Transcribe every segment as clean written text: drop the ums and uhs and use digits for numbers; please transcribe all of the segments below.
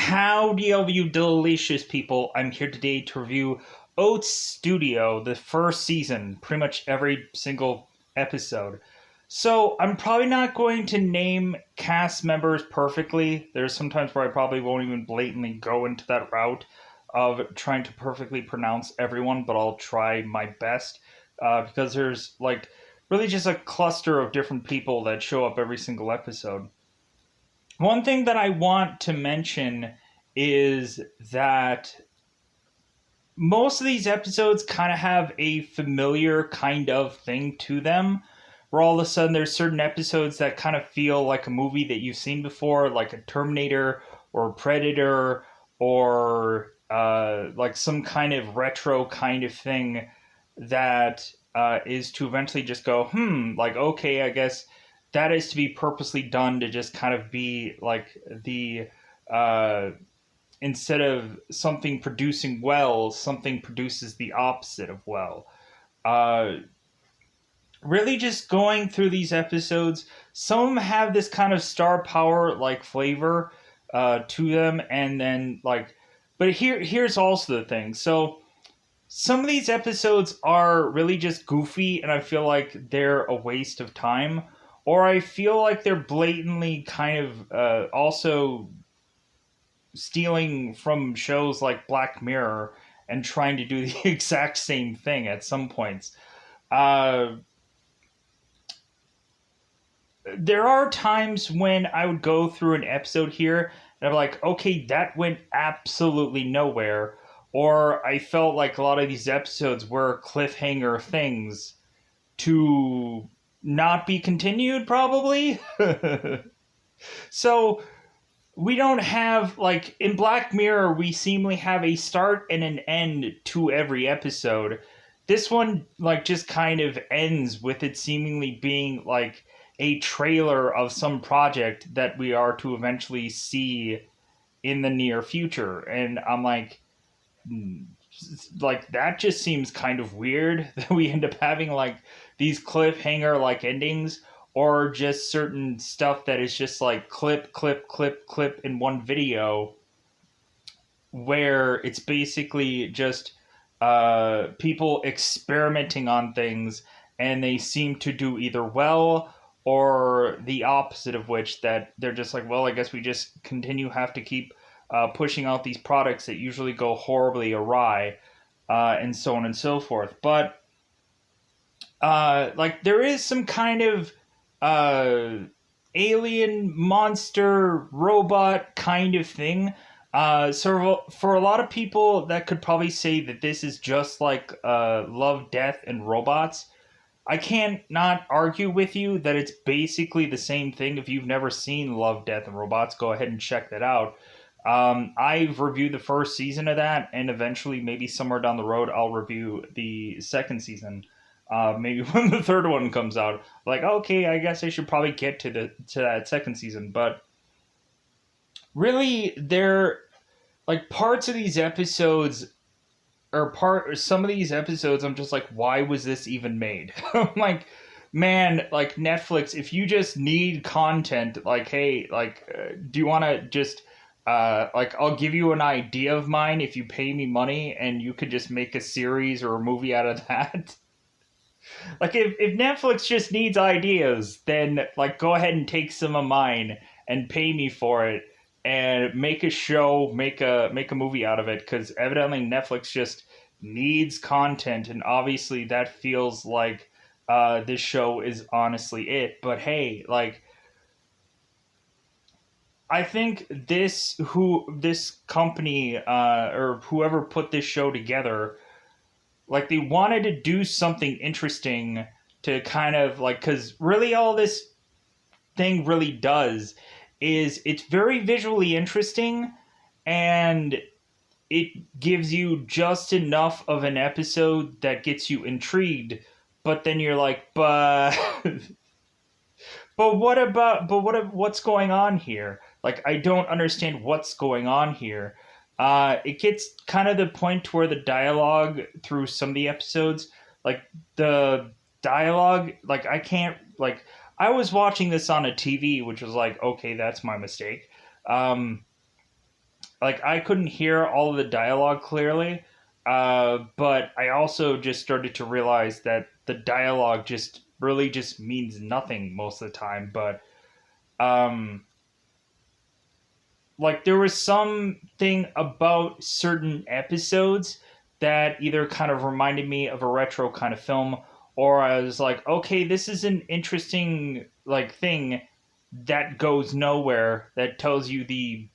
Howdy, all of you delicious people. I'm here today to review Oats Studio, the first season, pretty much every single episode. So, I'm probably not going to name cast members perfectly. There's sometimes where I probably won't even blatantly go into that route of trying to perfectly pronounce everyone, but I'll try my best because there's really just a cluster of different people that show up every single episode. One thing that I want to mention is that most of these episodes kind of have a familiar kind of thing to them, where all of a sudden there's certain episodes that kind of feel like a movie that you've seen before, like a Terminator or Predator or like some kind of retro kind of thing that is to eventually just go, okay, I guess that is to be purposely done to just kind of be like the uh, instead of something producing well, something produces the opposite of well. Uh, Really, just going through these episodes, some of them have this kind of star power like flavor to them, and then but here's also the thing. So some of these episodes are really just goofy, and I feel like they're a waste of time. Or I feel like they're blatantly kind of also stealing from shows like Black Mirror and trying to do the exact same thing at some points. Uh, there are times when I would go through an episode here and I'm like, okay, that went absolutely nowhere. Or I felt like a lot of these episodes were cliffhanger things to not be continued, probably. So we don't have, like, in Black Mirror, we seemingly have a start and an end to every episode. This one, just kind of ends with it seemingly being like a trailer of some project that we are to eventually see in the near future. And I'm like that just seems kind of weird that we end up having like these cliffhanger like endings, or just certain stuff that is just like clip clip clip clip in one video, where it's basically just people experimenting on things, and they seem to do either well or the opposite of which, that they're just like, well, I guess we just have to keep pushing out these products that usually go horribly awry, and so on and so forth. But there is some kind of uh, alien monster robot kind of thing. So for a lot of people, that could probably say that this is just like Love, Death, and Robots. I can't not argue with you that it's basically the same thing. If you've never seen Love, Death, and Robots, go ahead and check that out. I've reviewed the first season of that, and eventually, maybe somewhere down the road, I'll review the second season. Maybe when the third one comes out, like, okay, I guess I should probably get to that second season. But really, they're like parts of these episodes, or some of these episodes, I'm just like, why was this even made? I'm like, man, like Netflix, if you just need content, like, hey, do you want to just I'll give you an idea of mine if you pay me money, and you could just make a series or a movie out of that. Like, if Netflix just needs ideas, then like go ahead and take some of mine and pay me for it, and make a show, make a movie out of it, because evidently Netflix just needs content, and obviously that feels like this show is honestly it. But hey, like, I think this company, or whoever put this show together, like, they wanted to do something interesting to kind of like, because really all this thing really does is it's very visually interesting, and it gives you just enough of an episode that gets you intrigued, but then you're like, what's going on here? Like, I don't understand what's going on here. It gets kind of the point where the dialogue through some of the episodes, like the dialogue, like I can't, like, I was watching this on a TV, which was like, okay, that's my mistake. Um, like I couldn't hear all of the dialogue clearly, but I also just started to realize that the dialogue just really just means nothing most of the time. But um, like there was something about certain episodes that either kind of reminded me of a retro kind of film, or I was like, okay, this is an interesting like thing that goes nowhere, that tells you the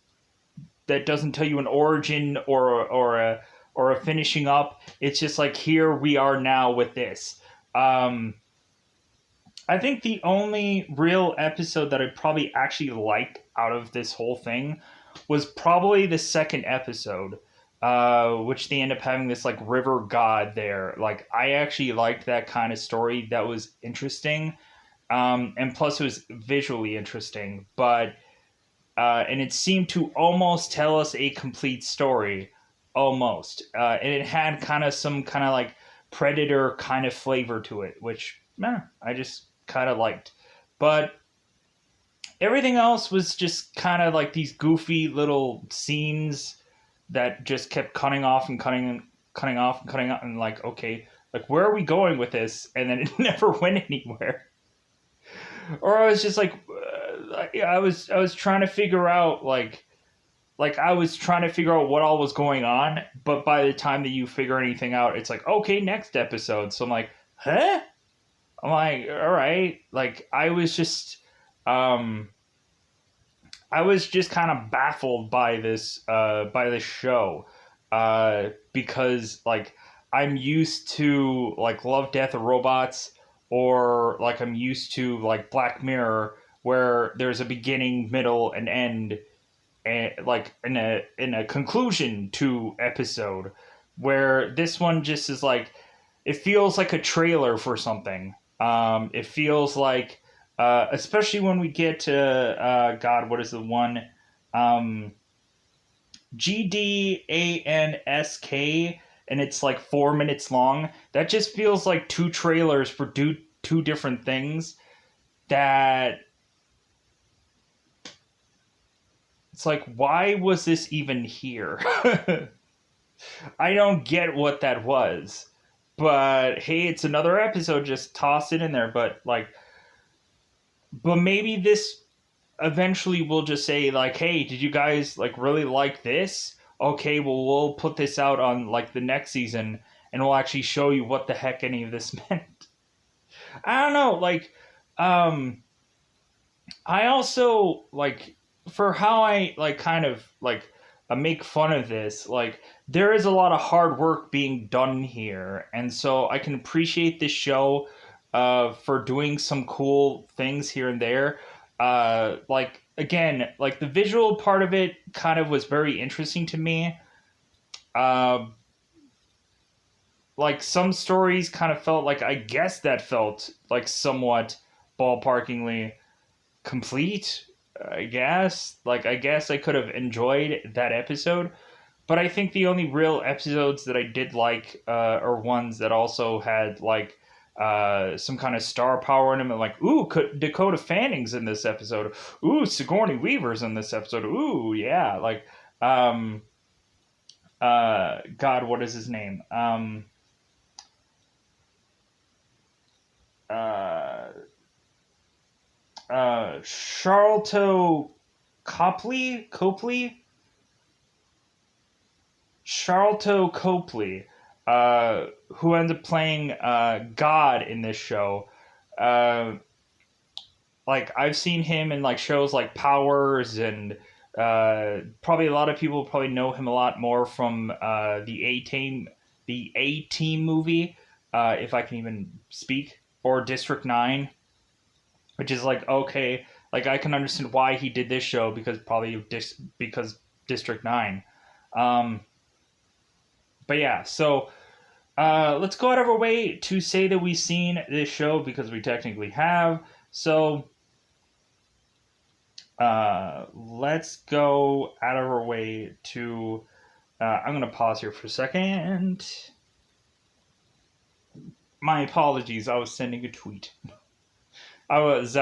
that doesn't tell you an origin or a finishing up. It's just like, here we are now with this. Um, I think the only real episode that I probably actually liked out of this whole thing was probably the second episode, which they end up having this like river god there. Like I actually liked that kind of story. That was interesting, and plus it was visually interesting. But and it seemed to almost tell us a complete story, almost. And it had kind of some kind of like Predator kind of flavor to it, which I just kind of liked. But everything else was just kind of like these goofy little scenes that just kept cutting off and cutting off and cutting off, and like, okay, like where are we going with this? And then it never went anywhere. Or I was just like, I was trying to figure out like I was trying to figure out what all was going on, but by the time that you figure anything out, it's like, okay, next episode. So I'm like, huh? I'm like, all right. Like um I was just kind of baffled by this show. Because like I'm used to like Love, Death, and Robots, or like I'm used to like Black Mirror, where there's a beginning, middle, and end, and like in a conclusion to episode. Where this one just is like, it feels like a trailer for something. It feels like, especially when we get to God, what is the one? Um, GDANSK, and it's like 4 minutes long. That just feels like two trailers for two different things. That it's like, why was this even here? I don't get what that was. But hey, it's another episode. Just toss it in there. But maybe this eventually we'll just say like, hey, did you guys like really like this? Okay, well we'll put this out on like the next season, and we'll actually show you what the heck any of this meant. I don't know, like um I also like, for how I like kind of like make fun of this, like there is a lot of hard work being done here, and so I can appreciate this show for doing some cool things here and there. Like again, like the visual part of it kind of was very interesting to me. Uh, like some stories kind of felt like, I guess that felt like somewhat ballparkingly complete. I guess I could have enjoyed that episode, but I think the only real episodes that I did like are ones that also had like some kind of star power in them, and like, ooh, Dakota Fanning's in this episode, ooh, Sigourney Weaver's in this episode, ooh, yeah, like um God, what is his name? Uh Charlton Charlton Copley, who ends up playing God in this show. Uh, like I've seen him in like shows like Powers, and probably a lot of people probably know him a lot more from the A Team movie, if I can even speak, or District 9, which is like, okay, like I can understand why he did this show, because because District 9. Um, but yeah, so let's go out of our way to say that we've seen this show, because we technically have. So let's go out of our way to. I'm going to pause here for a second. My apologies. I was sending a tweet. I was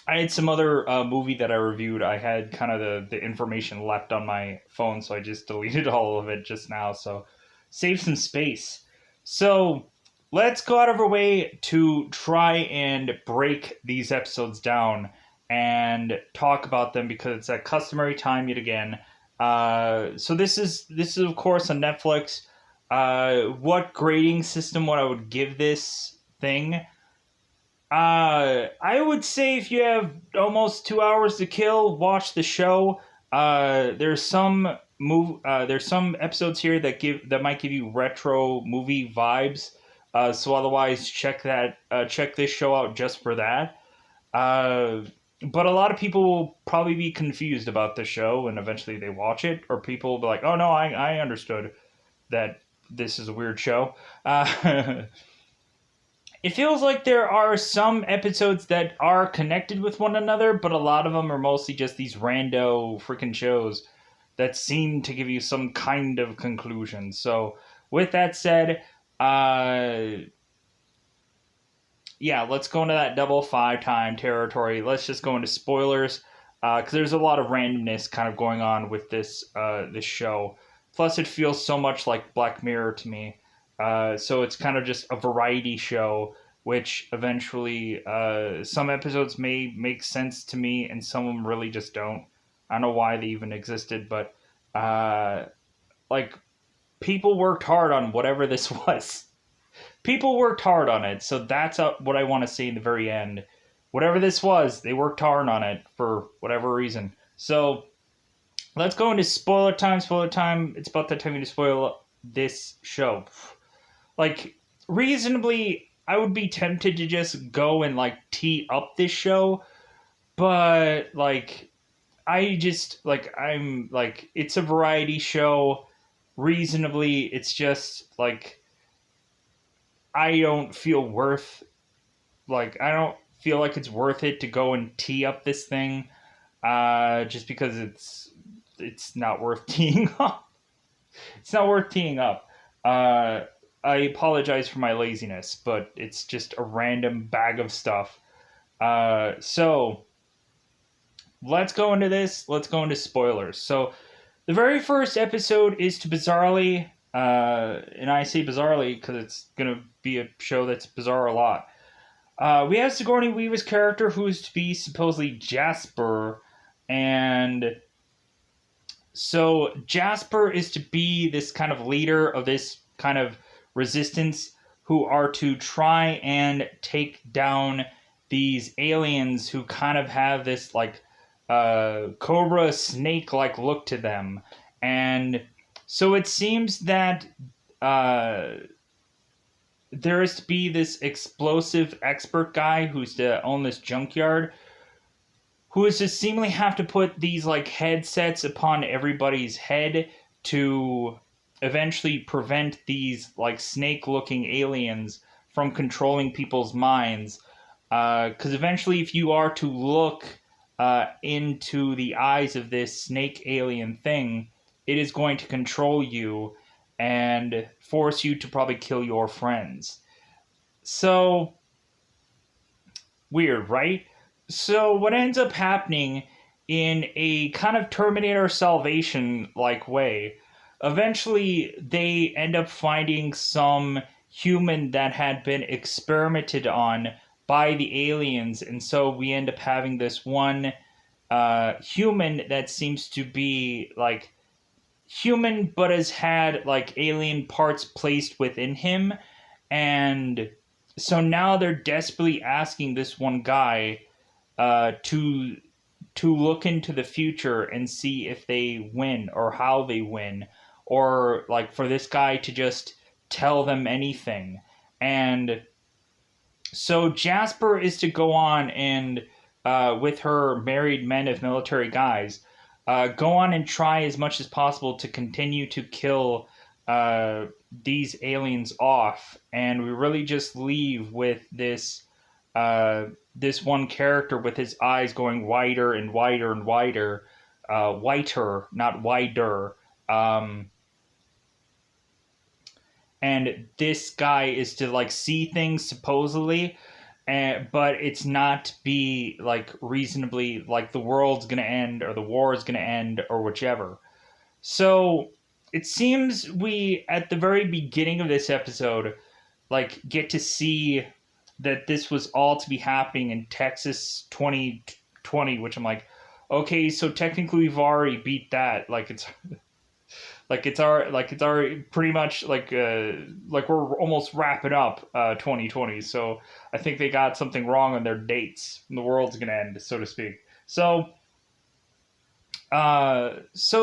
I had some other movie that I reviewed. I had kind of the information left on my phone, so I just deleted all of it just now. So save some space. So let's go out of our way to try and break these episodes down and talk about them because it's that customary time yet again. So this is of course on Netflix. What grading system? What I would give this thing? I would say if you have almost 2 hours to kill, watch the show. There's some episodes here that might give you retro movie vibes. So otherwise, check this show out just for that. Uh, but a lot of people will probably be confused about the show, and eventually they watch it, or people will be like, "Oh no, I understood that this is a weird show." It feels like there are some episodes that are connected with one another, but a lot of them are mostly just these rando freaking shows that seem to give you some kind of conclusion. So, with that said, yeah, let's go into that double five time territory. Let's just go into spoilers because there's a lot of randomness kind of going on with this show. Plus, it feels so much like Black Mirror to me. So it's kind of just a variety show, which eventually some episodes may make sense to me, and some of them really just don't. I don't know why they even existed, but uh, like people worked hard on whatever this was. People worked hard on it, so that's what I want to say in the very end. Whatever this was, they worked hard on it for whatever reason. So let's go into spoiler time. Spoiler time. It's about that time to spoil this show. Like, reasonably, I would be tempted to just go and like tee up this show, but like I'm like it's a variety show. Reasonably, it's just like I don't feel worth I don't feel like it's worth it to go and tee up this thing just because it's not worth teeing up. It's not worth teeing up. I apologize for my laziness, but it's just a random bag of stuff. So let's go into this. Let's go into spoilers. So the very first episode is to bizarrely, and I say bizarrely because it's going to be a show that's bizarre a lot. We have Sigourney Weaver's character, who is to be supposedly Jasper, and so Jasper is to be this kind of leader of this kind of resistance who are to try and take down these aliens who kind of have this like cobra snake like look to them. And so it seems that uh, there is to be this explosive expert guy who's to own this junkyard who is to seemingly have to put these like headsets upon everybody's head to eventually prevent these like snake looking aliens from controlling people's minds. Because eventually, if you are to look into the eyes of this snake alien thing, it is going to control you and force you to probably kill your friends. So, weird, right? So, what ends up happening in a kind of Terminator Salvation like way, eventually they end up finding some human that had been experimented on by the aliens, and so we end up having this one human that seems to be like human but has had like alien parts placed within him, and so now they're desperately asking this one guy to look into the future and see if they win or how they win, or like for this guy to just tell them anything. And so Jasper is to go on and with her married men of military guys, go on and try as much as possible to continue to kill these aliens off. And we really just leave with this one character with his eyes going wider and wider and wider, whiter, not wider. And this guy is to like see things supposedly, but it's not to be like reasonably like the world's gonna end or the war is gonna end or whichever. So it seems we at the very beginning of this episode like get to see that this was all to be happening in Texas 2020, which I'm like, okay, so technically we've already beat that. It's already pretty much like we're almost wrapping up 2020. So I think they got something wrong on their dates. The world's gonna end, so to speak. So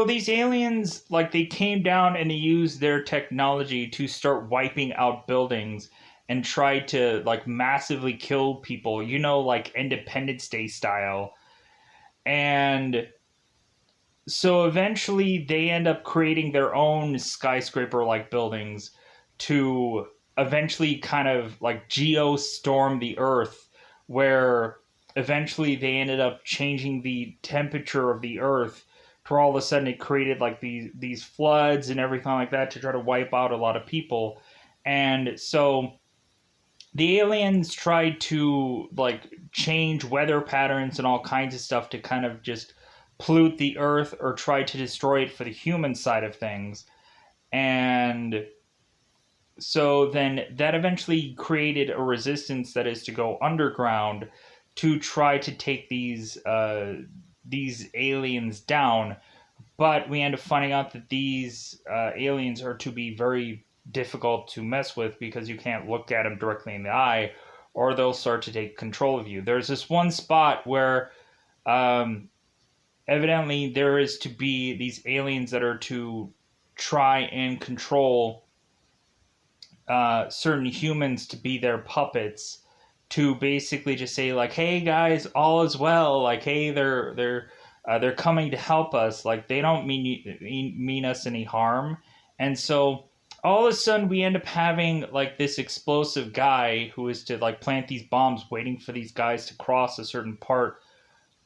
these aliens, like, they came down and they used their technology to start wiping out buildings and tried to like massively kill people, like Independence Day style. And so eventually they end up creating their own skyscraper like buildings to eventually kind of like geostorm the earth, where eventually they ended up changing the temperature of the earth to where all of a sudden it created like these floods and everything like that to try to wipe out a lot of people. And so the aliens tried to like change weather patterns and all kinds of stuff to kind of just pollute the earth or try to destroy it for the human side of things. And so then that eventually created a resistance that is to go underground to try to take these aliens down. But we end up finding out that these aliens are to be very difficult to mess with because you can't look at them directly in the eye, or they'll start to take control of you. There's this one spot where um, evidently there is to be these aliens that are to try and control certain humans to be their puppets, to basically just say like, hey guys, all is well, like, hey, they're coming to help us, like they don't mean us any harm. And so all of a sudden we end up having like this explosive guy who is to like plant these bombs waiting for these guys to cross a certain part.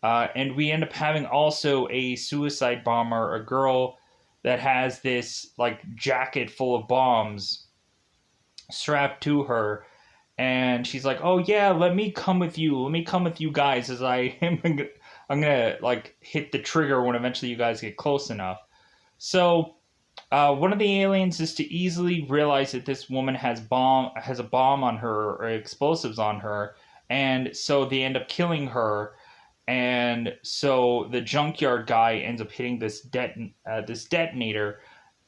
And we end up having also a suicide bomber, a girl that has this like jacket full of bombs strapped to her, and she's like, "Oh yeah, let me come with you. Let me come with you guys as I am. I'm gonna like hit the trigger when eventually you guys get close enough." So one of the aliens is to easily realize that this woman has a bomb on her or explosives on her, and so they end up killing her. And so the junkyard guy ends up hitting this detonator,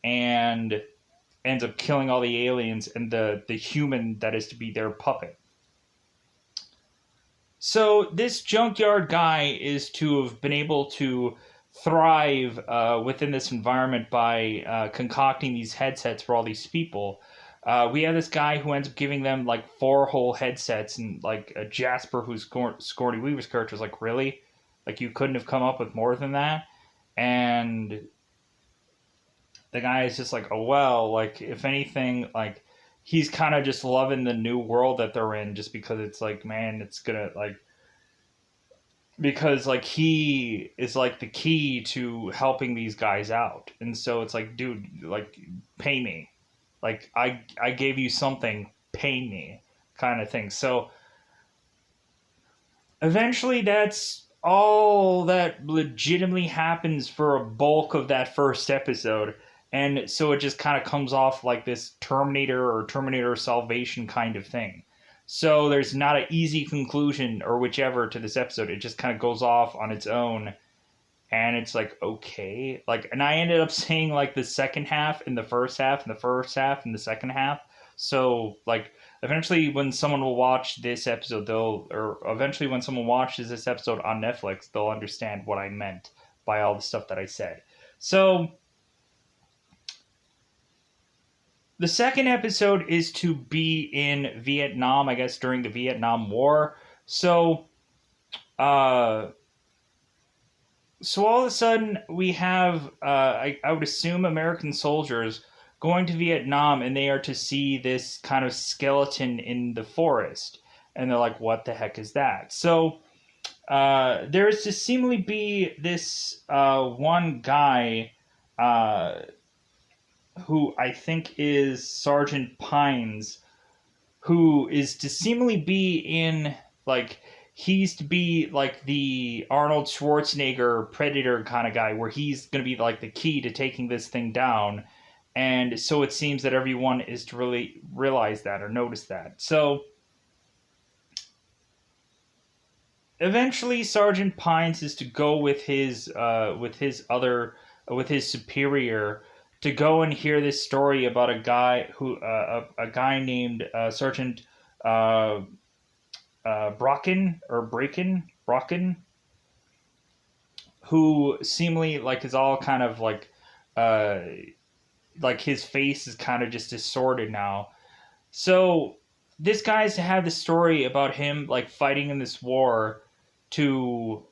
and ends up killing all the aliens and the human that is to be their puppet. So this junkyard guy is to have been able to thrive within this environment by concocting these headsets for all these people. We have this guy who ends up giving them like 4 whole headsets, and like Jasper, who's Sigourney Weaver's character, is like, really? Like, you couldn't have come up with more than that? And the guy is just like, oh well, like if anything, like he's kind of just loving the new world that they're in, just because it's like, man, it's gonna like, because like he is like the key to helping these guys out. And so it's like, dude, like, pay me, like I gave you something, pay me, kind of thing. So eventually that's all that legitimately happens for a bulk of that first episode. And so it just kind of comes off like this Terminator or Terminator Salvation kind of thing. So there's not an easy conclusion or whichever to this episode. It just kind of goes off on its own. And it's like, okay. Like, and I ended up saying like the second half and the first half and the first half and the second half. So like eventually when someone will watch this episode, eventually when someone watches this episode on Netflix, they'll understand what I meant by all the stuff that I said. So the second episode is to be in Vietnam, I guess, during the Vietnam War. So, uh, so all of a sudden we have, I would assume, American soldiers going to Vietnam, and they are to see this kind of skeleton in the forest, and they're like, "What the heck is that?" So, there is to seemingly be this one guy. Who I think is Sergeant Pines, who is to seemingly be in like he's to be like the Arnold Schwarzenegger Predator kind of guy, where he's going to be like the key to taking this thing down. And so it seems that everyone is to really realize that or notice that. So eventually, Sergeant Pines is to go with his superior to go and hear this story about a guy who a guy named Sergeant uh, Brocken or Braken Brocken, who seemingly like is all kind of uh, like his face is kind of just distorted now. So this guy's to have the story about him like fighting in this war to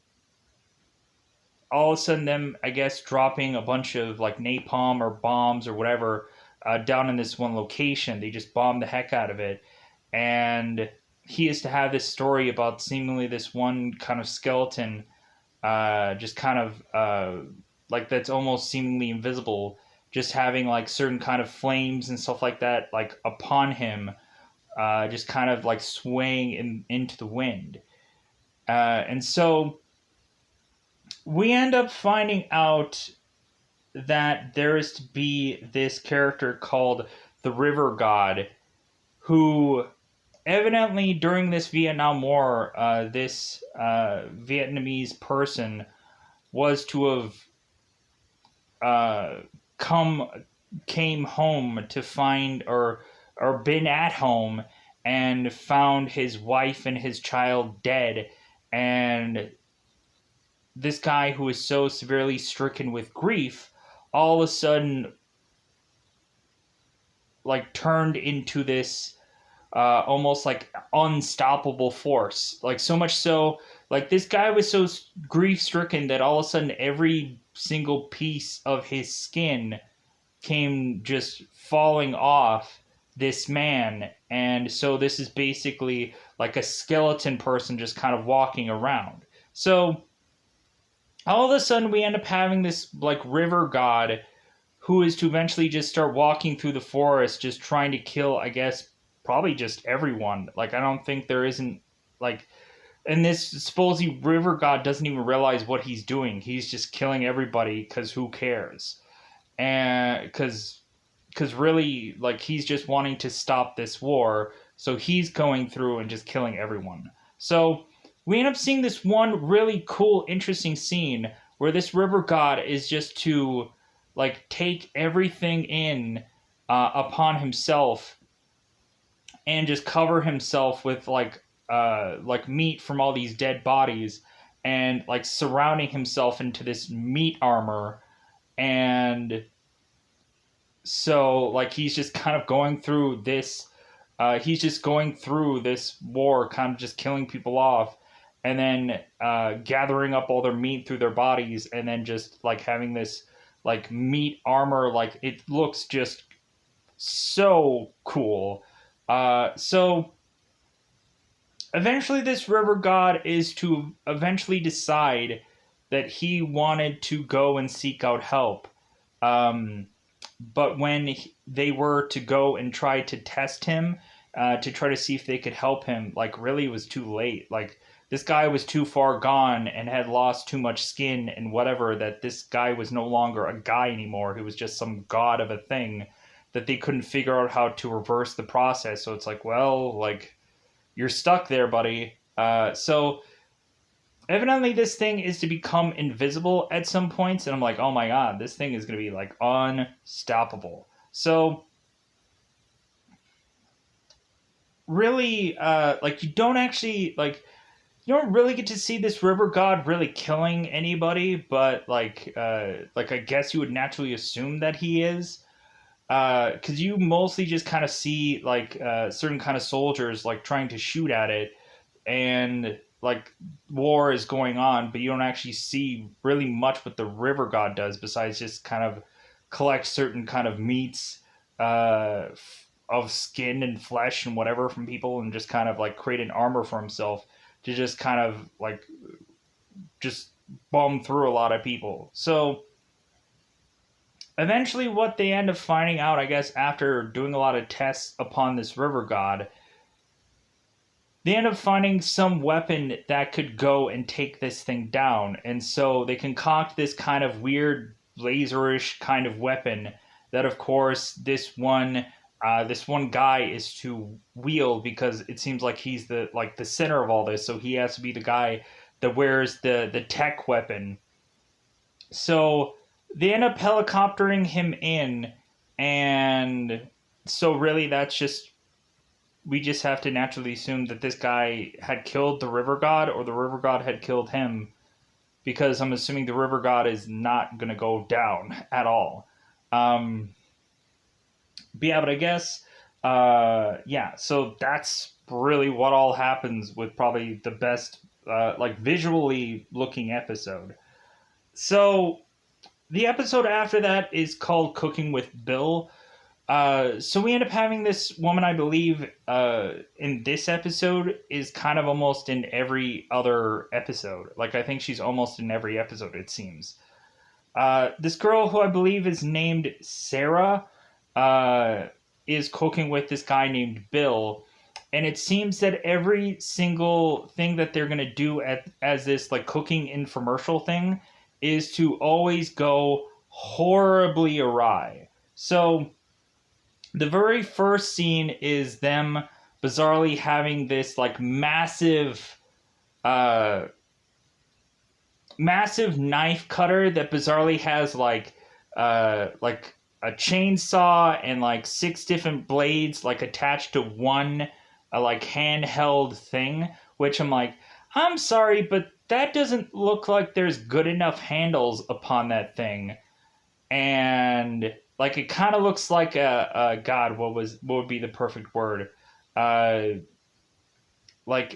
all of a sudden them I guess dropping a bunch of like napalm or bombs or whatever down in this one location. They just bombed the heck out of it, and he is to have this story about seemingly this one kind of skeleton, just kind of like that's almost seemingly invisible, just having like certain kind of flames and stuff like that like upon him, just kind of like swaying into the wind, and so we end up finding out that there is to be this character called the River God, who evidently during this Vietnam War, this Vietnamese person was to have uh, come came home to find or been at home and found his wife and his child dead, and this guy who is so severely stricken with grief all of a sudden like turned into this almost like unstoppable force, like so much so like this guy was so grief stricken that all of a sudden every single piece of his skin came just falling off this man, and so this is basically like a skeleton person just kind of walking around. So all of a sudden we end up having this like river god who is to eventually just start walking through the forest just trying to kill, I guess, probably just everyone. Like I don't think there isn't like, and this supposedly river god doesn't even realize what he's doing. He's just killing everybody because who cares? And because really like he's just wanting to stop this war, so he's going through and just killing everyone. So we end up seeing this one really cool, interesting scene where this river god is just to like take everything in upon himself and just cover himself with like meat from all these dead bodies, and like surrounding himself into this meat armor. And so like he's just kind of going through this he's just going through this war, kind of just killing people off, and then gathering up all their meat through their bodies, and then just like having this like meat armor. Like it looks just so cool. So eventually this river god is to eventually decide that he wanted to go and seek out help. But when they were to go and try to test him, to try to see if they could help him, like really it was too late. Like this guy was too far gone and had lost too much skin and whatever, that this guy was no longer a guy anymore. He was just some god of a thing that they couldn't figure out how to reverse the process. So it's like, well, like you're stuck there, buddy. So evidently this thing is to become invisible at some points, and I'm like, oh my god, this thing is going to be like unstoppable. So really like you don't actually like you don't really get to see this river god really killing anybody, but like I guess you would naturally assume that he is, because you mostly just kind of see like certain kind of soldiers like trying to shoot at it, and like war is going on, but you don't actually see really much what the river god does besides just kind of collect certain kind of meats of skin and flesh and whatever from people, and just kind of like create an armor for himself to just kind of like just bomb through a lot of people. So eventually what they end up finding out, I guess, after doing a lot of tests upon this river god, they end up finding some weapon that could go and take this thing down. And so they concoct this kind of weird laserish kind of weapon that, of course, this one guy is to wield, because it seems like he's the center of all this. So he has to be the guy that wears the tech weapon. So they end up helicoptering him in, and so really that's just, we just have to naturally assume that this guy had killed the river god, or the river god had killed him, because I'm assuming the river god is not going to go down at all. But yeah, but I guess, yeah, so that's really what all happens with probably the best, like, visually looking episode. So the episode after that is called Cooking with Bill. So we end up having this woman, I believe, in this episode is kind of almost in every other episode. Like, I think she's almost in every episode, it seems. This girl, who I believe is named Sarah, is cooking with this guy named Bill. And it seems that every single thing that they're going to do as this, like, cooking infomercial thing is to always go horribly awry. So the very first scene is them bizarrely having this, like, massive knife cutter that bizarrely has like a chainsaw and like 6 different blades like attached to one like handheld thing, which I'm like, I'm sorry, but that doesn't look like there's good enough handles upon that thing. And like, it kind of looks like a god, what would be the perfect word? Like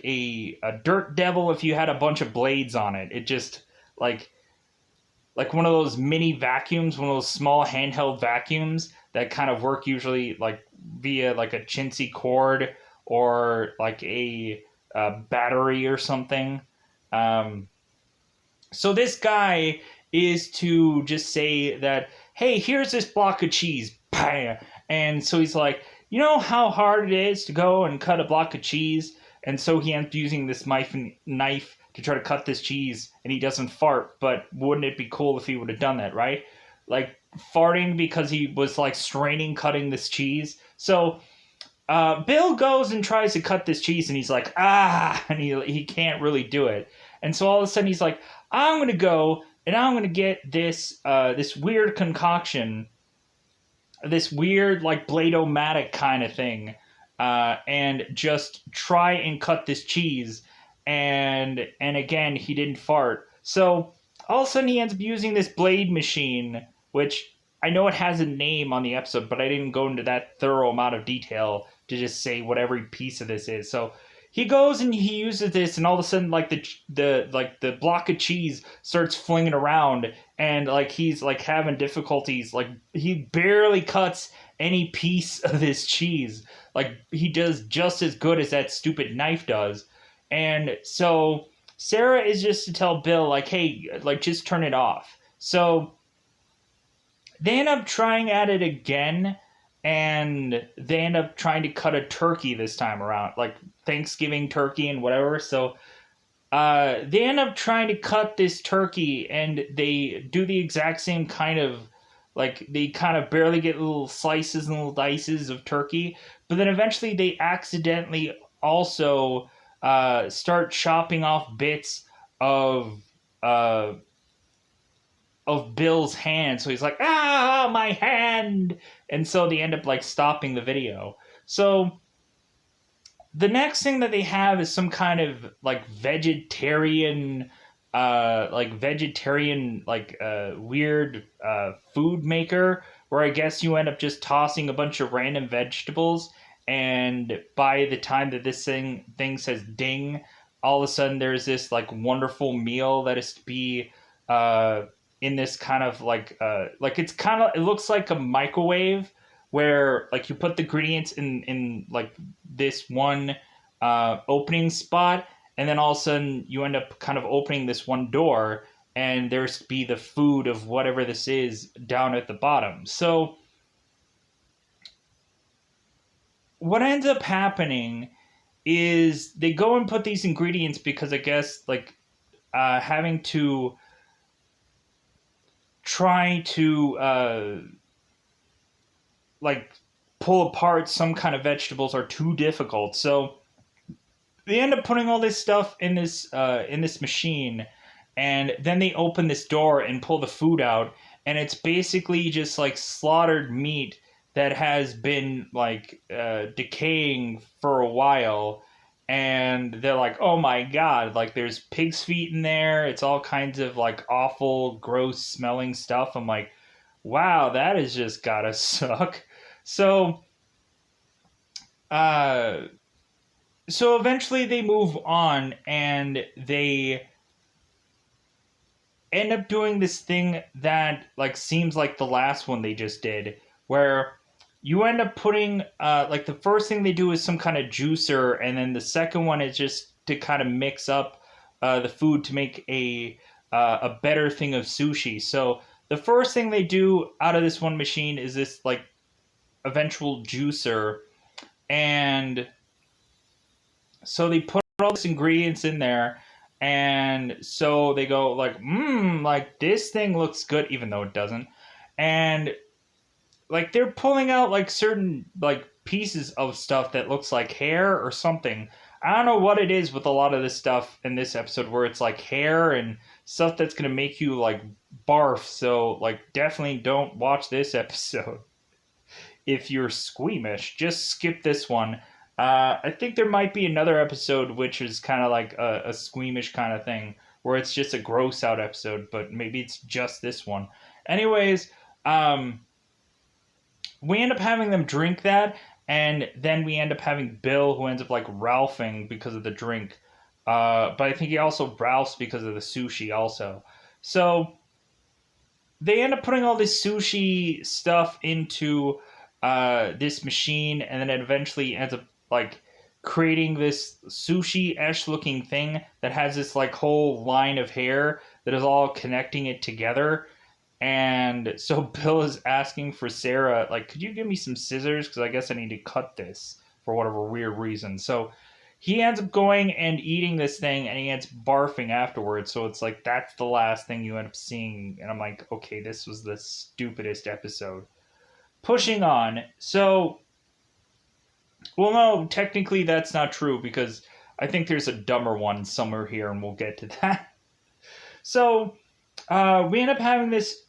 a dirt devil if you had a bunch of blades on it. It just like one of those mini vacuums, one of those small handheld vacuums that kind of work usually like via like a chintzy cord or like a battery or something. So this guy is to just say that, hey, here's this block of cheese. Bam! And so he's like, you know how hard it is to go and cut a block of cheese? And so he ends up using this knife to try to cut this cheese, and he doesn't fart, but wouldn't it be cool if he would have done that, right? Like, farting because he was, like, straining cutting this cheese. So Bill goes and tries to cut this cheese, and he's like, and he can't really do it. And so all of a sudden he's like, I'm going to go, and I'm going to get this this weird concoction, this weird, like, Blade-O-Matic kind of thing, and just try and cut this cheese. And again, he didn't fart. So all of a sudden he ends up using this blade machine, which I know it has a name on the episode, but I didn't go into that thorough amount of detail to just say what every piece of this is. So he goes and he uses this, and all of a sudden, like, the block of cheese starts flinging around, and like he's like having difficulties. Like, he barely cuts any piece of this cheese. Like, he does just as good as that stupid knife does. And so Sarah is just to tell Bill, like, hey, like, just turn it off. So they end up trying at it again, and they end up trying to cut a turkey this time around, like Thanksgiving turkey and whatever. So they end up trying to cut this turkey, and they do the exact same kind of, like, they kind of barely get little slices and little dices of turkey, but then eventually they accidentally also start chopping off bits of Bill's hand. So he's like, my hand! And so they end up, like, stopping the video. So the next thing that they have is some kind of, like, vegetarian, weird food maker, where I guess you end up just tossing a bunch of random vegetables, and by the time that this thing says ding, all of a sudden there's this, like, wonderful meal that is to be in this kind of like it's kind of, it looks like a microwave where, like, you put the ingredients in like this one opening spot, and then all of a sudden you end up kind of opening this one door, and there's to be the food of whatever this is down at the bottom. So what ends up happening is they go and put these ingredients because I guess like having to try to like pull apart some kind of vegetables are too difficult. So they end up putting all this stuff in this machine, and then they open this door and pull the food out, and it's basically just like slaughtered meat that has been like decaying for a while. And they're like, oh my god, like there's pig's feet in there, it's all kinds of like awful gross smelling stuff. I'm like, wow, that has just gotta suck. So uh so eventually they move on, and they end up doing this thing that like seems like the last one they just did, where you end up putting like the first thing they do is some kind of juicer, and then the second one is just to kind of mix up the food to make a better thing of sushi. So the first thing they do out of this one machine is this like eventual juicer, and so they put all these ingredients in there, and so they go like, like this thing looks good, even though it doesn't. And like they're pulling out like certain like pieces of stuff that looks like hair or something. I don't know what it is with a lot of this stuff in this episode where it's like hair and stuff that's gonna make you like barf. So like definitely don't watch this episode. If you're squeamish, just skip this one. I think there might be another episode which is kind of like a squeamish kind of thing, where it's just a gross out episode, but maybe it's just this one. Anyways, we end up having them drink that, and then we end up having Bill, who ends up like Ralphing because of the drink. But I think he also Ralphs because of the sushi also. So they end up putting all this sushi stuff into this machine, and then it eventually ends up like creating this sushi-esh looking thing that has this like whole line of hair that is all connecting it together. And so Bill is asking for Sarah, like, could you give me some scissors? Because I guess I need to cut this for whatever weird reason. So he ends up going and eating this thing, and he ends up barfing afterwards. So it's like, that's the last thing you end up seeing. And I'm like, okay, this was the stupidest episode. Pushing on. So, well, no, technically that's not true, because I think there's a dumber one somewhere here, and we'll get to that. So, we end up having this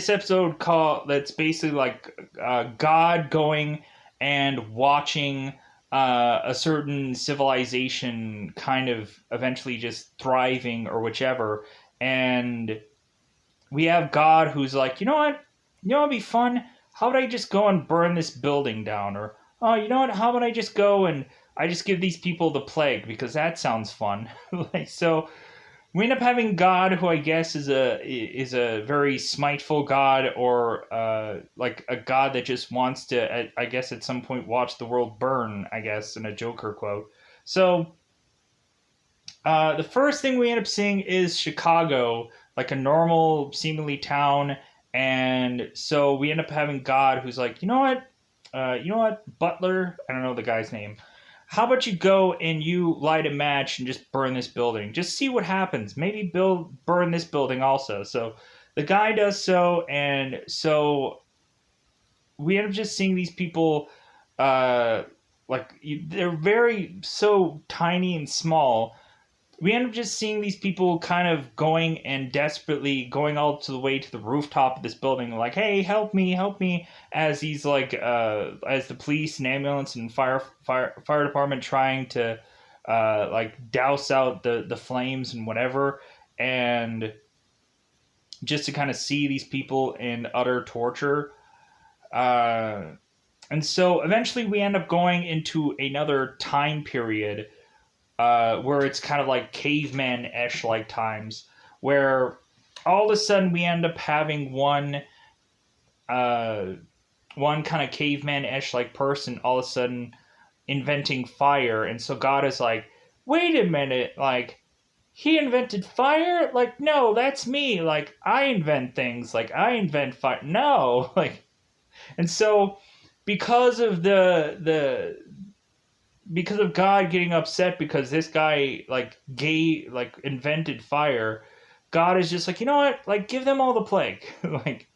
episode called that's basically like God going and watching a certain civilization kind of eventually just thriving or whichever, and we have God who's like, you know what'd be fun? How would I just go and burn this building down? Or, oh, you know what? How about I just go and I just give these people the plague, because that sounds fun. Like, so we end up having God, who I guess is a very smiteful God, or like a God that just wants to, I guess, at some point watch the world burn, I guess, in a Joker quote. So the first thing we end up seeing is Chicago, like a normal, seemingly town, and so we end up having God, who's like, you know what, Butler, I don't know the guy's name. How about you go and you light a match and just burn this building? Just see what happens. Maybe burn this building also. So the guy does so, and so we end up just seeing these people, they're very so tiny and small. We end up just seeing these people kind of going and desperately going all to the way to the rooftop of this building, like, hey, help me, as these like as the police and ambulance and fire department trying to like douse out the flames and whatever, and just to kind of see these people in utter torture. And so eventually we end up going into another time period where it's kind of like caveman-ish like times, where all of a sudden we end up having one kind of caveman-ish like person all of a sudden inventing fire. And so God is like, wait a minute, like, he invented fire? Like, no, that's me. Like, I invent things. Like, I invent fire. No. Like, and so because of because of God getting upset because this guy invented fire, God is just like, you know what, like give them all the plague. Like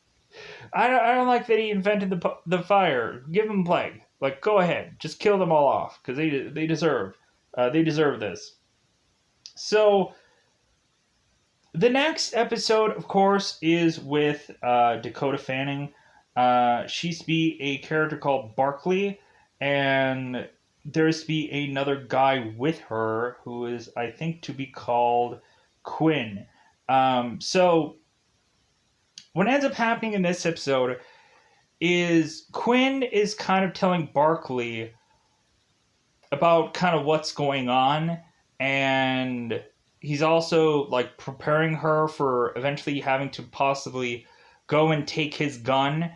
I don't like that he invented the fire. Give them plague. Like go ahead, just kill them all off because they deserve this. So the next episode, of course, is with Dakota Fanning. She's to be a character called Barkley, and there's to be another guy with her who is, I think, to be called Quinn. So what ends up happening in this episode is Quinn is kind of telling Barkley about kind of what's going on, and he's also like preparing her for eventually having to possibly go and take his gun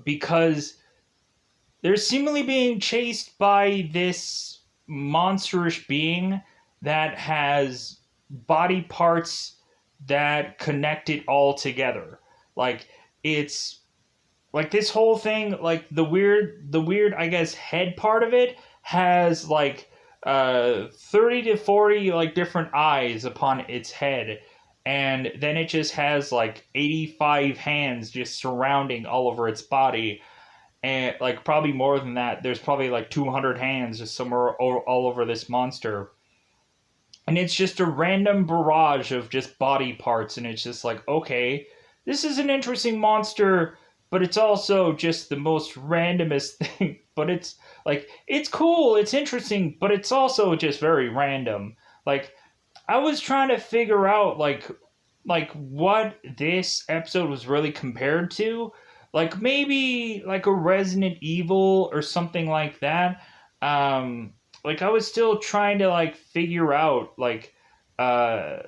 because they're seemingly being chased by this monsterish being that has body parts that connect it all together. Like it's like this whole thing, like the weird I guess head part of it has like 30 to 40 like different eyes upon its head, and then it just has like 85 hands just surrounding all over its body, and like probably more than that, there's probably like 200 hands just somewhere all over this monster, and it's just a random barrage of just body parts, and it's just like, okay, this is an interesting monster, but it's also just the most randomest thing. But it's like, it's cool, it's interesting, but it's also just very random. Like I was trying to figure out like what this episode was really compared to, like maybe like a Resident Evil or something like that. Like I was still trying to like figure out like I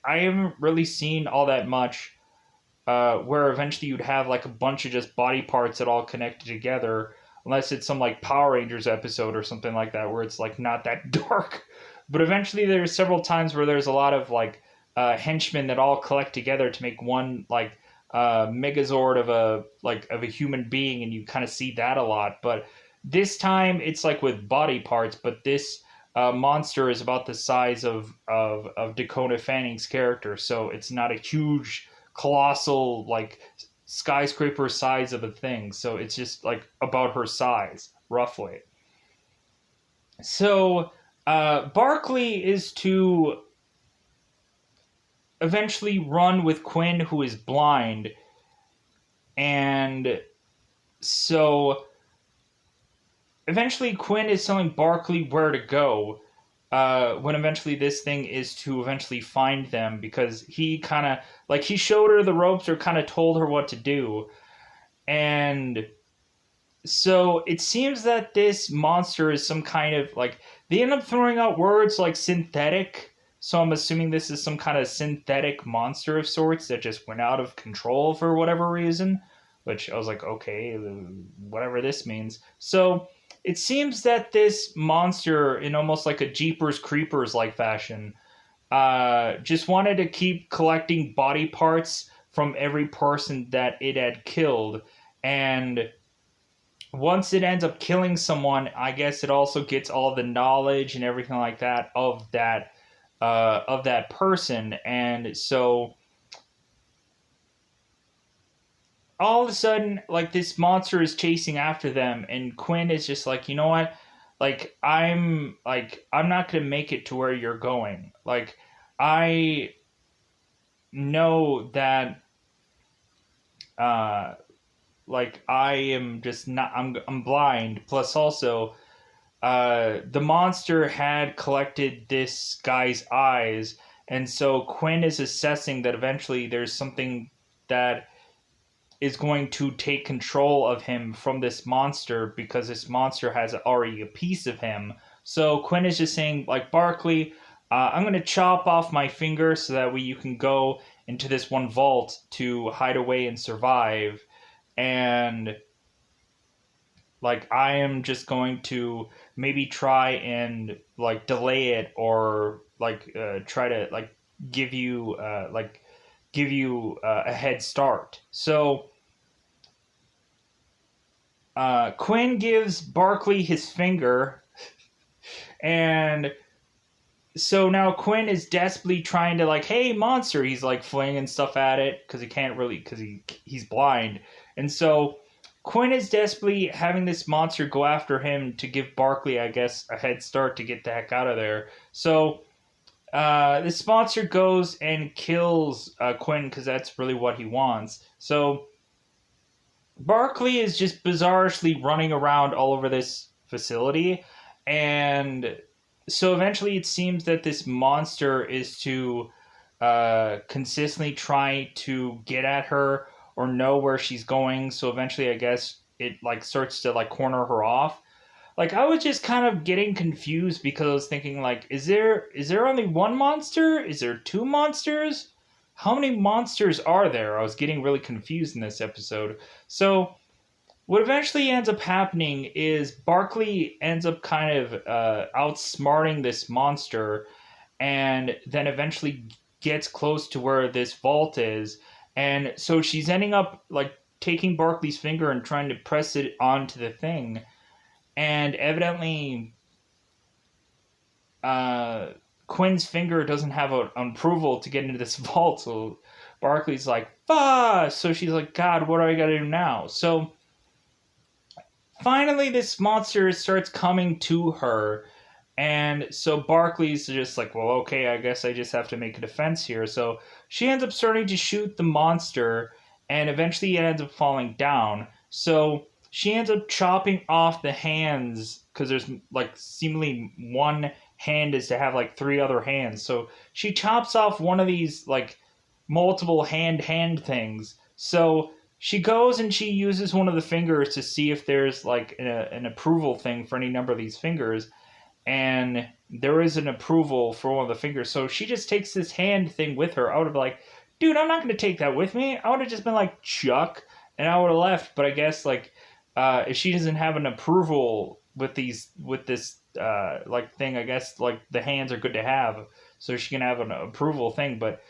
haven't really seen all that much where eventually you'd have like a bunch of just body parts that all connected together, unless it's some like Power Rangers episode or something like that where it's like not that dark. But eventually there's several times where there's a lot of like henchmen that all collect together to make one like megazord of a human being, and you kind of see that a lot. But this time it's like with body parts, but this monster is about the size of Dakota Fanning's character, so it's not a huge colossal like skyscraper size of a thing, so it's just like about her size roughly. So Barkley is to eventually run with Quinn, who is blind, and so eventually Quinn is telling Barkley where to go, when eventually this thing is to eventually find them, because he kind of like he showed her the ropes or kind of told her what to do. And so it seems that this monster is some kind of like, they end up throwing out words like synthetic, so I'm assuming this is some kind of synthetic monster of sorts that just went out of control for whatever reason, which I was like, okay, whatever this means. So it seems that this monster, in almost like a Jeepers Creepers like fashion, just wanted to keep collecting body parts from every person that it had killed. And once it ends up killing someone, I guess it also gets all the knowledge and everything like that of that person. And so all of a sudden, like this monster is chasing after them, and Quinn is just like, you know what? I'm not gonna make it to where you're going. Like I know that uh like I am just not I'm blind. Plus also the monster had collected this guy's eyes, and so Quinn is assessing that eventually there's something that is going to take control of him from this monster, because this monster has already a piece of him. So Quinn is just saying, like, Barkley, I'm going to chop off my finger so that way you can go into this one vault to hide away and survive. And, like, I am just going to maybe try and, like, delay it, or, like, try to, like, give you, a head start. So Quinn gives Barkley his finger, and so now Quinn is desperately trying to like, hey, monster. He's like flinging stuff at it because he can't really because he's blind, and so Quinn is desperately having this monster go after him to give Barkley, I guess, a head start to get the heck out of there. So this monster goes and kills Quinn because that's really what he wants. So Barkley is just bizarrely running around all over this facility, and so eventually it seems that this monster is to consistently try to get at her or know where she's going. So eventually, I guess it like starts to like corner her off. Like I was just kind of getting confused because I was thinking like, is there only one monster? Is there two monsters? How many monsters are there? I was getting really confused in this episode. So what eventually ends up happening is Barkley ends up kind of outsmarting this monster, and then eventually gets close to where this vault is, and so she's ending up like taking Barkley's finger and trying to press it onto the thing, and evidently Quinn's finger doesn't have an approval to get into this vault, so Barkley's like, "Ah!" So she's like, "God, what do I got to do now?" So finally, this monster starts coming to her, and so Barkley's just like, "Well, okay, I guess I just have to make a defense here." So she ends up starting to shoot the monster, and eventually it ends up falling down. So she ends up chopping off the hands because there's like seemingly one hand is to have like three other hands. So she chops off one of these like multiple hand things. So she goes and she uses one of the fingers to see if there's like an approval thing for any number of these fingers, and there is an approval for one of the fingers. So she just takes this hand thing with her. I would have been like, dude, I'm not going to take that with me. I would have just been like, Chuck, and I would have left. But I guess like if she doesn't have an approval with this like thing, I guess like the hands are good to have, so she can have an approval thing. But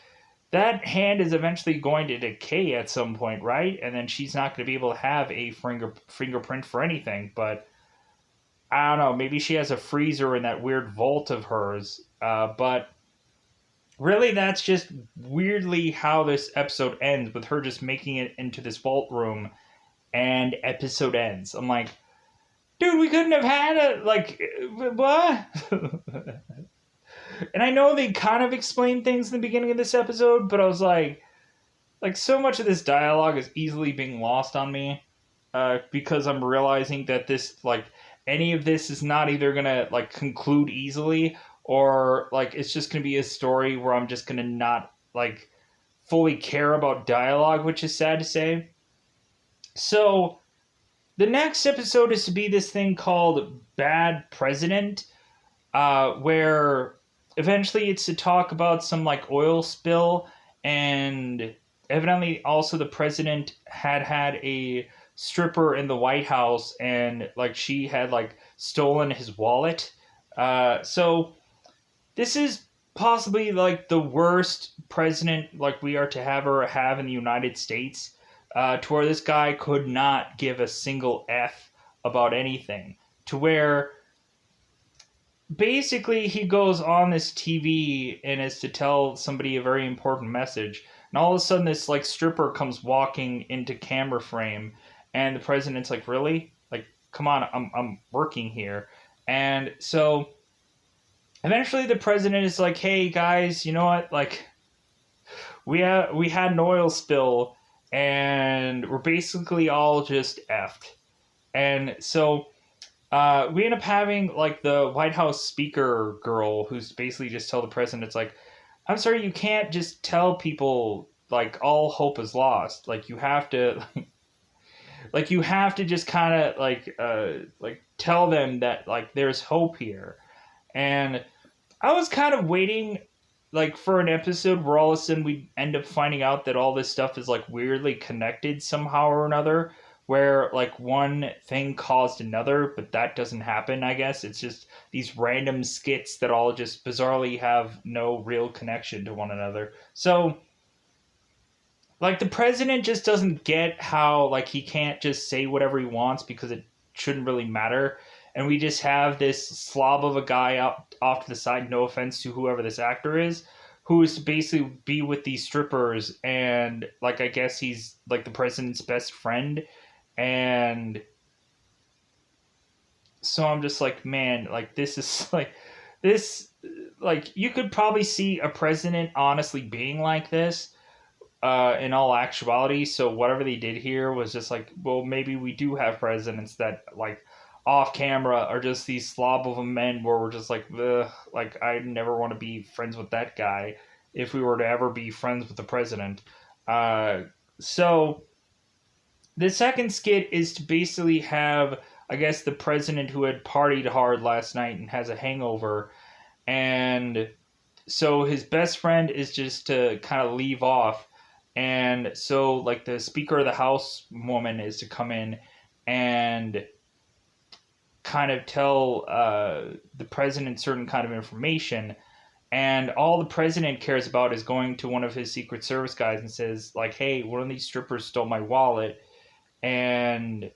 that hand is eventually going to decay at some point, right? And then she's not going to be able to have a fingerprint for anything. But I don't know. Maybe she has a freezer in that weird vault of hers. But really, that's just weirdly how this episode ends, with her just making it into this vault room, and episode ends. I'm like, dude, we couldn't have had a like what? And I know they kind of explained things in the beginning of this episode, but I was like so much of this dialogue is easily being lost on me, because I'm realizing that this like any of this is not either gonna like conclude easily, or like it's just gonna be a story where I'm just gonna not like fully care about dialogue, which is sad to say. So the next episode is to be this thing called Bad President, where eventually it's to talk about some like oil spill, and evidently also the president had a stripper in the White House, and like she had like stolen his wallet. So this is possibly like the worst president like we are to have in the United States, to where this guy could not give a single F about anything, to where basically he goes on this TV and is to tell somebody a very important message, and all of a sudden this like stripper comes walking into camera frame, and the president's like, really, like, come on, I'm working here. And so eventually the president is like, hey guys, you know what, like we had an oil spill, and we're basically all just effed. And so we end up having like the White House speaker girl who's basically just tell the president, it's like, I'm sorry, you can't just tell people like all hope is lost. Like you have to like you have to just kind of like tell them that like there's hope here. And I was kind of waiting like for an episode where all of a sudden we end up finding out that all this stuff is like weirdly connected somehow or another, where like one thing caused another, but that doesn't happen. I guess it's just these random skits that all just bizarrely have no real connection to one another. So like the president just doesn't get how like he can't just say whatever he wants because it shouldn't really matter, and we just have this slob of a guy out off to the side. No offense to whoever this actor is, who is to basically be with these strippers, and like I guess he's like the president's best friend, and so I'm just like, man, like this is like this like you could probably see a president honestly being like this in all actuality. So whatever they did here was just like, well, maybe we do have presidents that like off camera are just these slob of a men where we're just like, ugh, like I never want to be friends with that guy if we were to ever be friends with the president. So the second skit is to basically have, I guess, the president who had partied hard last night and has a hangover, and so his best friend is just to kind of leave off, and so like the speaker of the house woman is to come in and kind of tell the president certain kind of information, and all the president cares about is going to one of his secret service guys and says like, hey, one of these strippers stole my wallet, and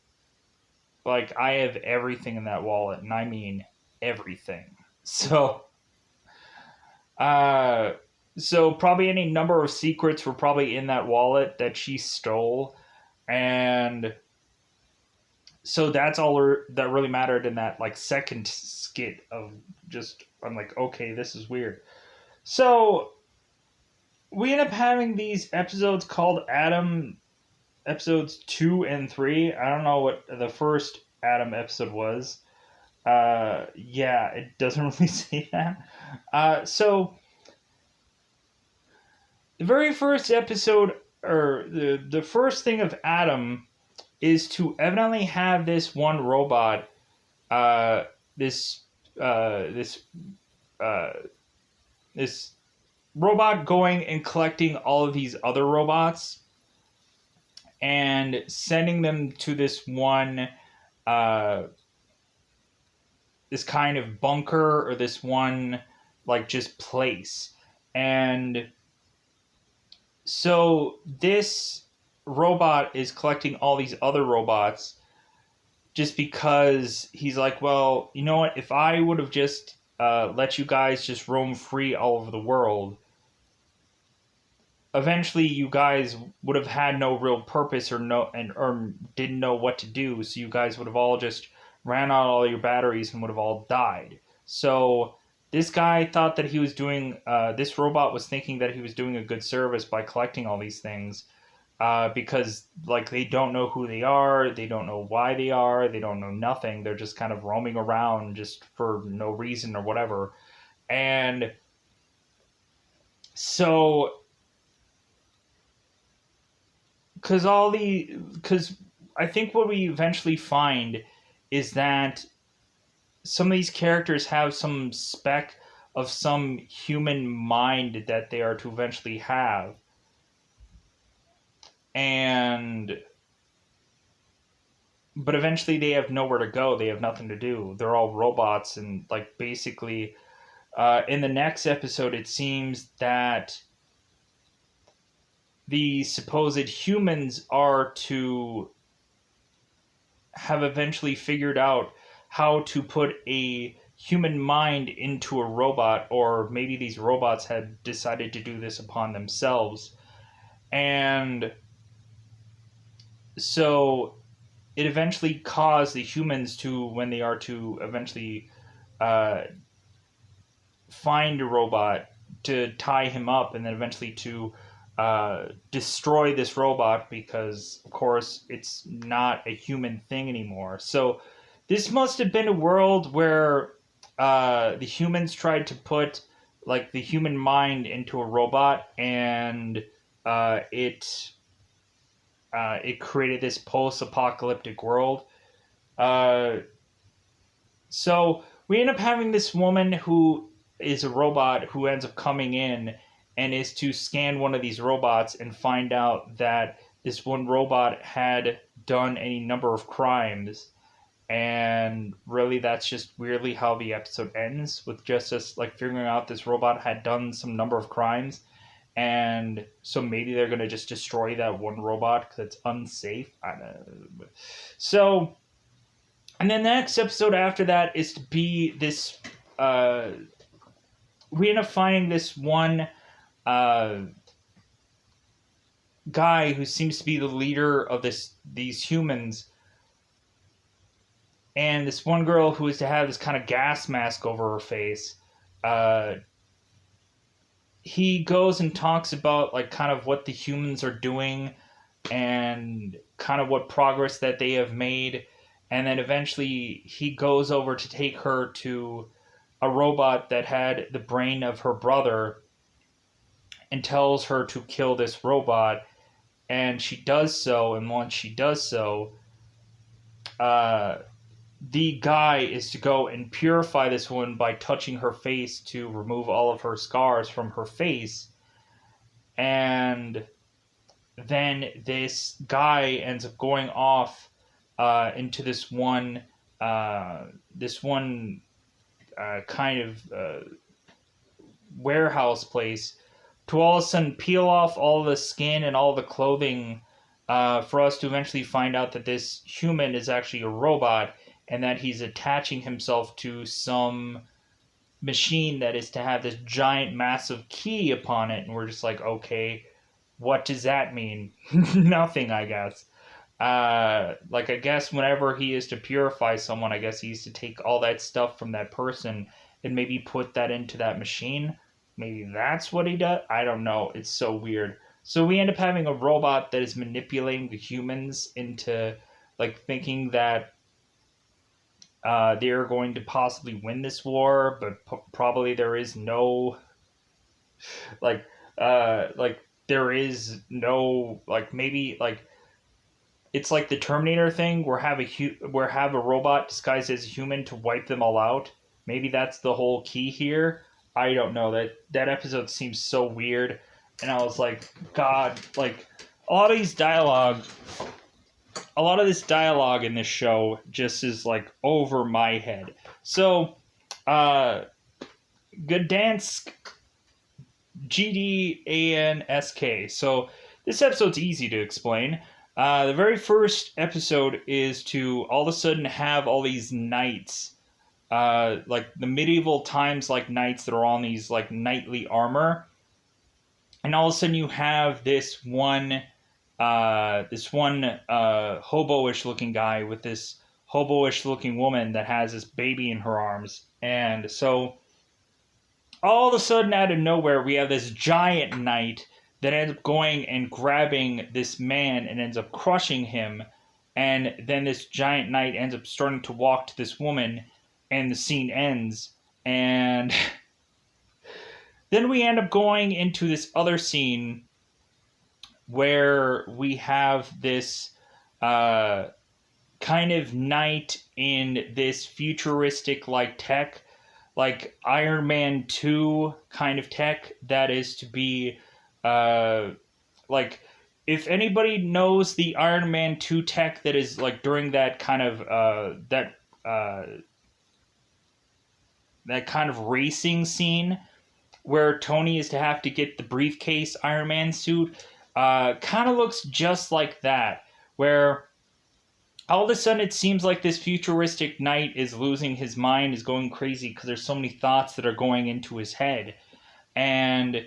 like I have everything in that wallet, and I mean everything. So Uh, so probably any number of secrets were probably in that wallet that she stole, and so that's that really mattered in that like second skit of just I'm like, okay, this is weird. So we end up having these episodes called Adam episodes 2 and 3. I don't know what the first Adam episode was. Yeah, it doesn't really say that. So the very first episode, or the first thing of Adam, is to evidently have this one robot, uh, this this uh, this robot going and collecting all of these other robots and sending them to this one uh, this kind of bunker or this one like just place. And so this robot is collecting all these other robots just because he's like, well, you know what? If I would have just let you guys just roam free all over the world, eventually you guys would have had no real purpose or didn't know what to do. So you guys would have all just ran out all your batteries and would have all died. So this guy thought that he was doing. This robot was thinking that he was doing a good service by collecting all these things, because like they don't know who they are, they don't know why they are, they don't know nothing. They're just kind of roaming around just for no reason or whatever, and so because I think what we eventually find is that some of these characters have some speck of some human mind that they are to eventually have. And but eventually they have nowhere to go. They have nothing to do. They're all robots, and like basically in the next episode it seems that the supposed humans are to have eventually figured out how to put a human mind into a robot, or maybe these robots had decided to do this upon themselves. And so it eventually caused the humans to, when they are to eventually uh, find a robot, to tie him up, and then eventually to destroy this robot, because of course it's not a human thing anymore. So this must have been a world where the humans tried to put like the human mind into a robot, and it created this post-apocalyptic world. Uh, so we end up having this woman who is a robot who ends up coming in and is to scan one of these robots and find out that this one robot had done any number of crimes. And really, that's just weirdly how the episode ends, with just us like figuring out this robot had done some number of crimes. and so maybe they're gonna just destroy that one robot because it's unsafe. I don't know. So, and then the next episode after that is to be this. We end up finding this one uh, guy who seems to be the leader of these humans, and this one girl who is to have this kind of gas mask over her face. Uh, he goes and talks about like kind of what the humans are doing and kind of what progress that they have made, and then eventually he goes over to take her to a robot that had the brain of her brother and tells her to kill this robot, and she does so. And once she does so, uh, the guy is to go and purify this woman by touching her face to remove all of her scars from her face. And then this guy ends up going off into this one kind of warehouse place to all of a sudden peel off all the skin and all the clothing for us to eventually find out that this human is actually a robot and that he's attaching himself to some machine that is to have this giant massive key upon it. And we're just like, okay, what does that mean? Nothing, I guess. Like, I guess whenever he is to purify someone, I guess he used to take all that stuff from that person and maybe put that into that machine. Maybe that's what he does. I don't know. It's so weird. So we end up having a robot that is manipulating the humans into like thinking that they're going to possibly win this war, but probably there is no like like there is no like maybe like it's like the Terminator thing where have a robot disguised as a human to wipe them all out. Maybe that's the whole key here. I don't know. That episode seems so weird, and I was like, God, like a lot of this dialogue in this show just is like over my head. So, Gdansk, GDANSK. So this episode's easy to explain. The very first episode is to all of a sudden have all these knights, like the medieval times, like knights that are on these like knightly armor, and all of a sudden you have this one hobo-ish looking guy with this hobo-ish looking woman that has this baby in her arms, and so all of a sudden out of nowhere we have this giant knight that ends up going and grabbing this man and ends up crushing him. And then this giant knight ends up starting to walk to this woman, and the scene ends. And then we end up going into this other scene where we have this kind of knight in this futuristic like tech, like Iron Man 2 kind of tech that is to be like if anybody knows the Iron Man 2 tech that is like during that kind of that kind of racing scene where Tony is to have to get the briefcase Iron Man suit, kind of looks just like that, where all of a sudden it seems like this futuristic knight is losing his mind, is going crazy because there's so many thoughts that are going into his head. And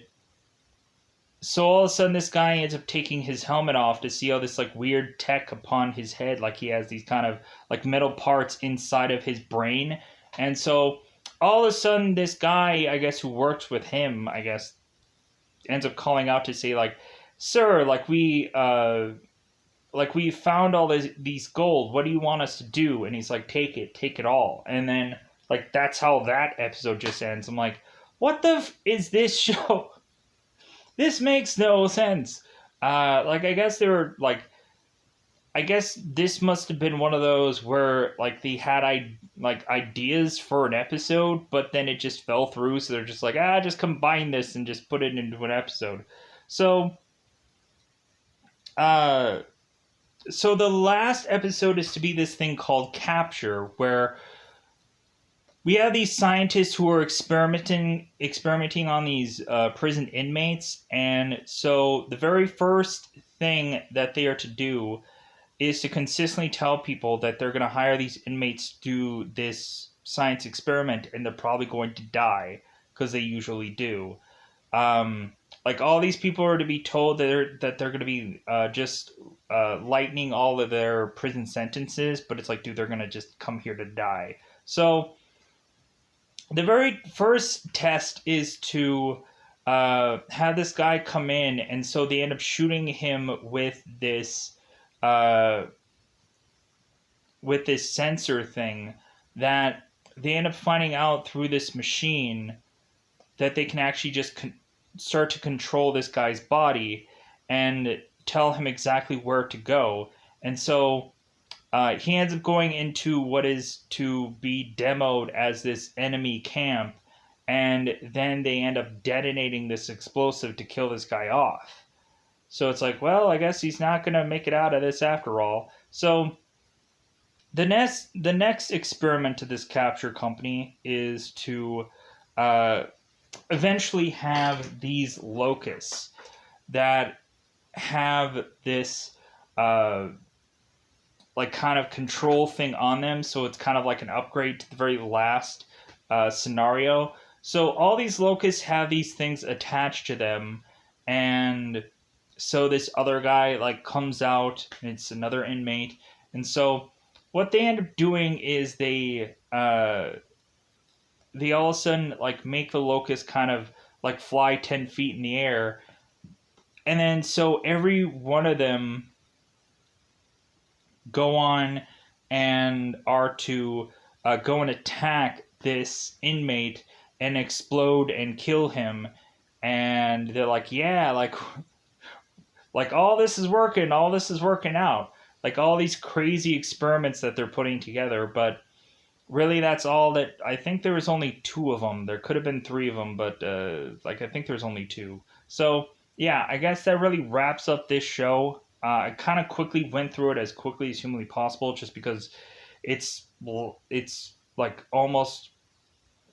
so all of a sudden this guy ends up taking his helmet off to see all this like weird tech upon his head, like he has these kind of like metal parts inside of his brain. And so all of a sudden this guy, I guess, who works with him, I guess, ends up calling out to say like, sir, like we found all these gold, what do you want us to do? And he's like, take it all. And then like that's how that episode just ends. I'm like, what the is this show? This makes no sense. Like I guess I guess this must have been one of those where like they had ideas for an episode, but then it just fell through, so they're just like, just combine this and just put it into an episode. So so the last episode is to be this thing called Capture, where we have these scientists who are experimenting on these prison inmates, and so the very first thing that they are to do is to consistently tell people that they're going to hire these inmates to do this science experiment, and they're probably going to die because they usually do. Like all these people are to be told that they're going to be just lightening all of their prison sentences, but it's like, dude, they're going to just come here to die. So the very first test is to have this guy come in, and so they end up shooting him uh, with this sensor thing that they end up finding out through this machine that they can actually just start to control this guy's body and tell him exactly where to go. And so he ends up going into what is to be demoed as this enemy camp, and then they end up detonating this explosive to kill this guy off. So it's like, well, I guess he's not going to make it out of this after all. So the next experiment to this capture company is to uh, eventually have these locusts that have this like kind of control thing on them, so it's kind of like an upgrade to the very last scenario. So all these locusts have these things attached to them, and so this other guy like comes out, and it's another inmate, and so what they end up doing is they all of a sudden like make the locust kind of like fly 10 feet in the air, and then so every one of them go on and are to go and attack this inmate and explode and kill him. And they're like, yeah, like all this is working out, like all these crazy experiments that they're putting together. But really, that's all that. I think there was only two of them. There could have been three of them, but like I think there's only two. So yeah, I guess that really wraps up this show. I kind of quickly went through it as quickly as humanly possible, just because it's like almost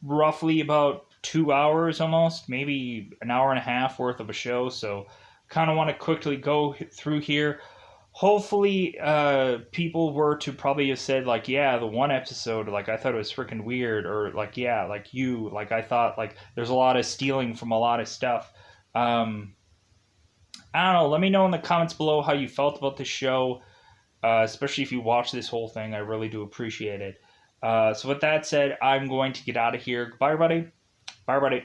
roughly about 2 hours, almost maybe an hour and a half worth of a show. So kind of want to quickly go through here. Hopefully people were to probably have said like, yeah, the one episode, like I thought it was freaking weird, or like, yeah, like I thought like there's a lot of stealing from a lot of stuff. I don't know, let me know in the comments below how you felt about this show, especially if you watch this whole thing. I really do appreciate it. So with that said, I'm going to get out of here. Bye everybody. Bye everybody.